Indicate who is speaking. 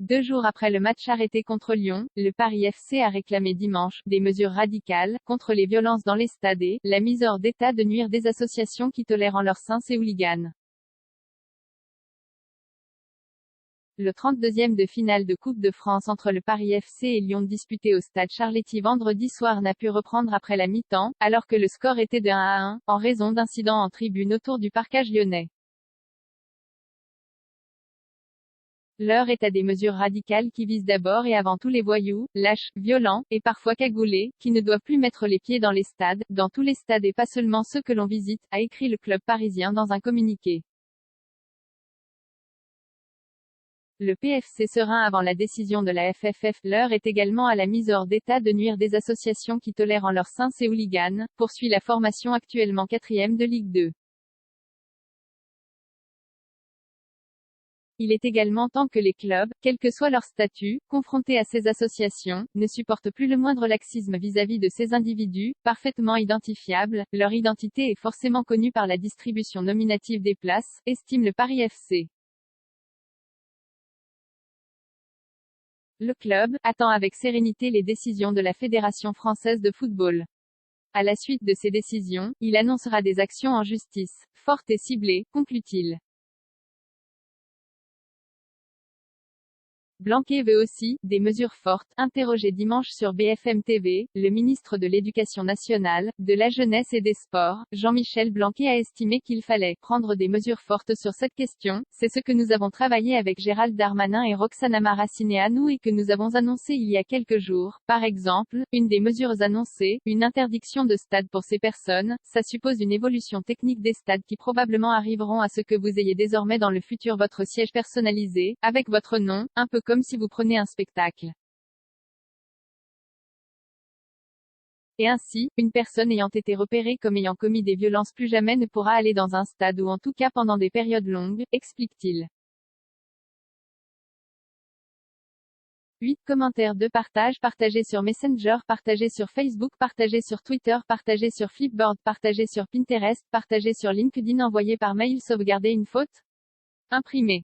Speaker 1: 2 jours après le match arrêté contre Lyon, le Paris FC a réclamé dimanche des mesures radicales contre les violences dans les stades et la mise hors d'état de nuire des associations qui tolèrent en leur sein ces hooligans. Le 32e de finale de Coupe de France entre le Paris FC et Lyon disputé au stade Charletti vendredi soir n'a pu reprendre après la mi-temps, alors que le score était de 1-1, en raison d'incidents en tribune autour du parcage lyonnais. L'heure est à des mesures radicales qui visent d'abord et avant tout les voyous, lâches, violents, et parfois cagoulés, qui ne doivent plus mettre les pieds dans les stades, dans tous les stades et pas seulement ceux que l'on visite, a écrit le club parisien dans un communiqué. Le PFC serein avant la décision de la FFF. L'heure est également à la mise hors d'état de nuire des associations qui tolèrent en leur sein ces hooligans, poursuit la formation actuellement 4e de Ligue 2. Il est également temps que les clubs, quel que soit leur statut, confrontés à ces associations, ne supportent plus le moindre laxisme vis-à-vis de ces individus, parfaitement identifiables, leur identité est forcément connue par la distribution nominative des places, estime le Paris FC. Le club attend avec sérénité les décisions de la Fédération française de football. À la suite de ces décisions, il annoncera des actions en justice, fortes et ciblées, conclut-il. Blanquer veut aussi des mesures fortes. Interrogé dimanche sur BFM TV, le ministre de l'Éducation nationale, de la jeunesse et des sports, Jean-Michel Blanquer a estimé qu'il fallait prendre des mesures fortes sur cette question. C'est ce que nous avons travaillé avec Gérald Darmanin et Roxana Maracineanu et que nous avons annoncé il y a quelques jours. Par exemple, une des mesures annoncées, une interdiction de stade pour ces personnes, ça suppose une évolution technique des stades qui probablement arriveront à ce que vous ayez désormais dans le futur votre siège personnalisé, avec votre nom, un peu comme si vous prenez un spectacle. Et ainsi, une personne ayant été repérée comme ayant commis des violences plus jamais ne pourra aller dans un stade ou en tout cas pendant des périodes longues, explique-t-il. 8 commentaires de partage partagés sur Messenger, partagés sur Facebook, partagés sur Twitter, partagés sur Flipboard, partagés sur Pinterest, partagés sur LinkedIn, envoyés par mail, sauvegarder une faute? Imprimé.